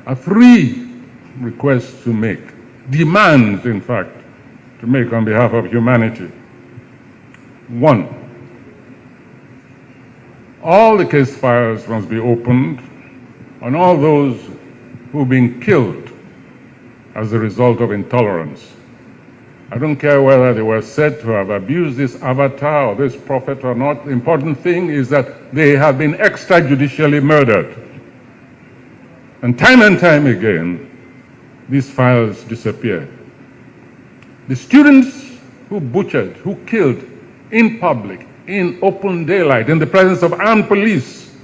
are three requests to make, demands, in fact, to make on behalf of humanity. One, all the case files must be opened on all those who've been killed as a result of intolerance. I don't care whether they were said to have abused this avatar or this prophet or not. The important thing is that they have been extrajudicially murdered. And time again, these files disappear. The students who butchered, who killed in public, in open daylight, in the presence of armed police,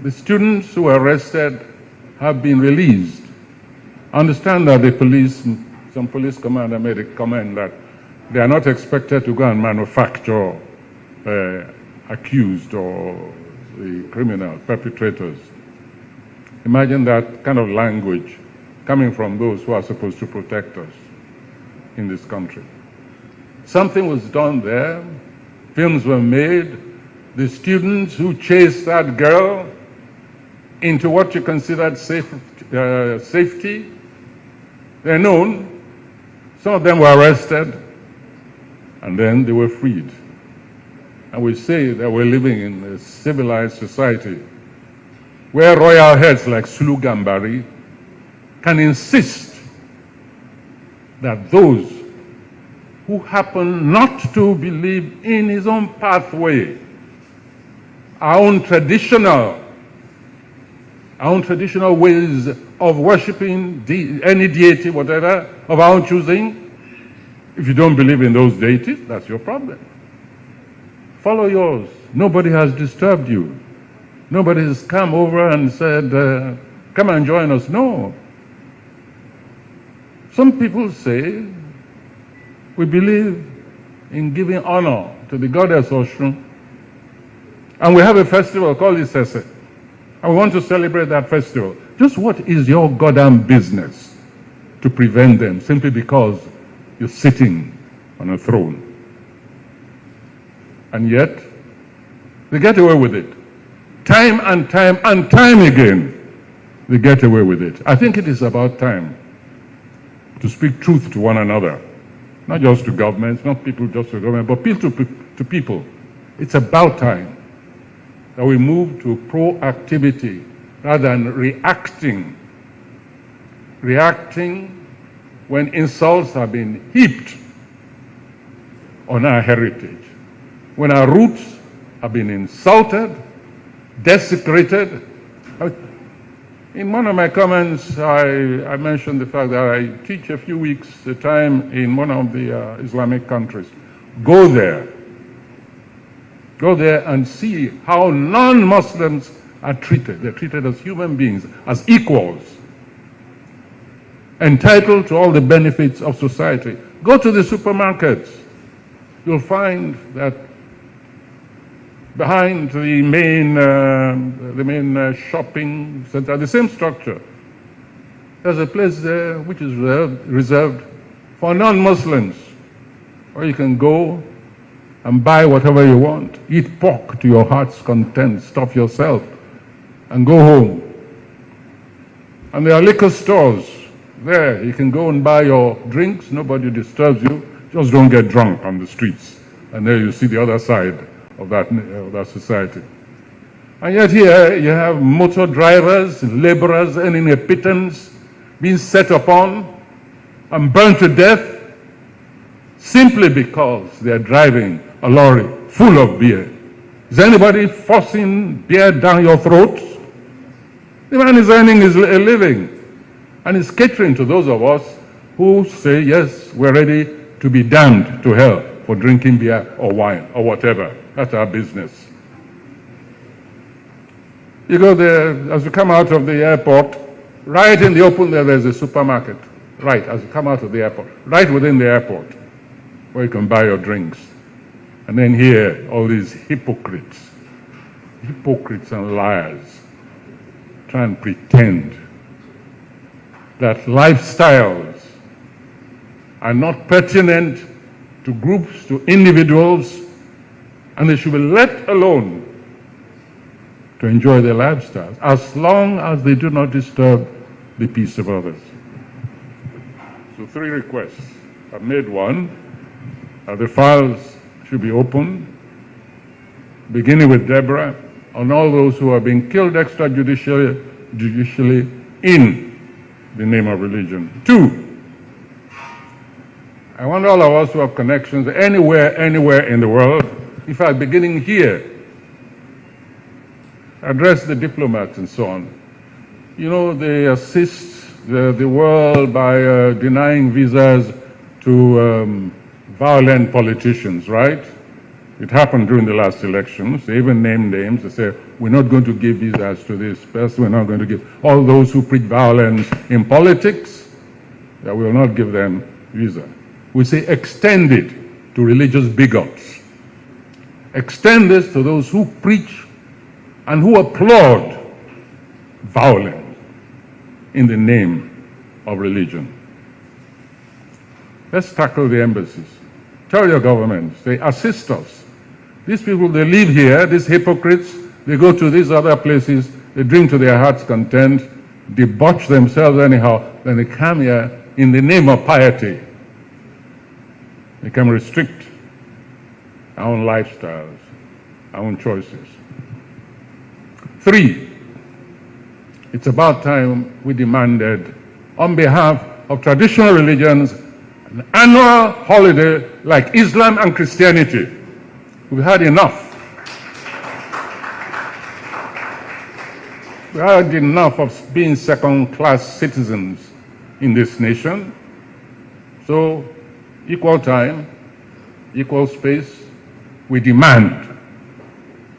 the students who were arrested have been released. I understand that the police, some police commander made a comment that they are not expected to go and manufacture accused or the criminal perpetrators. Imagine that kind of language coming from those who are supposed to protect us in this country. Something was done there. Films were made. The students who chased that girl into what you considered safety, they're known. Some of them were arrested, and then they were freed. And we say that we're living in a civilized society where royal heads like Sulu Gambari can insist that those who happen not to believe in his own pathway, our own traditional ways of worshiping any deity, whatever, of our own choosing. If you don't believe in those deities, that's your problem. Follow yours. Nobody has disturbed you. Nobody has come over and said, come and join us. No. Some people say, we believe in giving honor to the goddess Oshun, and we have a festival called Isese, and we want to celebrate that festival. Just what is your goddamn business to prevent them simply because you're sitting on a throne? And yet, they get away with it. Time and time again, they get away with it. I think it is about time to speak truth to one another. Not just to governments, not people just to government, but people to people. It's about time that we move to proactivity rather than reacting. Reacting when insults have been heaped on our heritage, when our roots have been insulted, desecrated. In one of my comments, I mentioned the fact that I teach a few weeks at a time in one of the Islamic countries. Go there. Go there and see how non-Muslims are treated. They're treated as human beings, as equals, entitled to all the benefits of society. Go to the supermarkets. You'll find that behind the main shopping center, the same structure, there's a place there which is reserved for non-Muslims, where you can go and buy whatever you want, eat pork to your heart's content, stuff yourself, and go home. And there are liquor stores there. You can go and buy your drinks. Nobody disturbs you. Just don't get drunk on the streets. And there you see the other side of that society. And yet here you have motor drivers, laborers earning a pittance, being set upon and burned to death simply because they are driving a lorry full of beer. Is anybody forcing beer down your throat? The man is earning a living and is catering to those of us who say, yes, we're ready to be damned to hell for drinking beer or wine or whatever. That's our business. You go there, as you come out of the airport, right in the open there's a supermarket. Right, as you come out of the airport, right within the airport, where you can buy your drinks. And then here, all these hypocrites and liars, try and pretend that lifestyles are not pertinent to groups, to individuals, and they should be let alone to enjoy their lifestyles, as long as they do not disturb the peace of others. So 3 requests. I've made one. The files should be opened, beginning with Deborah, on all those who are being killed extrajudicially in the name of religion. 2, I want all of us who have connections anywhere in the world, in fact, beginning here, address the diplomats and so on. You know, they assist the world by denying visas to violent politicians, right? It happened during the last elections. They even named names. They say, we're not going to give visas to this person. We're not going to give all those who preach violence in politics, that we will not give them visa. We say extend it to religious bigots. Extend this to those who preach and who applaud violence in the name of religion. Let's tackle the embassies. Tell your governments, they assist us. These people, they live here, these hypocrites, they go to these other places, they drink to their heart's content, debauch themselves anyhow, then they come here in the name of piety. They can restrict our own lifestyles, our own choices. 3, it's about time we demanded, on behalf of traditional religions, an annual holiday like Islam and Christianity. We've had enough. We had enough of being second-class citizens in this nation. So, equal time, equal space, we demand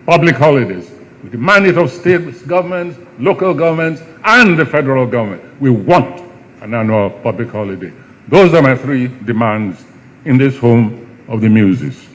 public holidays. We demand it of state governments, local governments, and the federal government. We want an annual public holiday. Those are my 3 demands in this home of the Muses.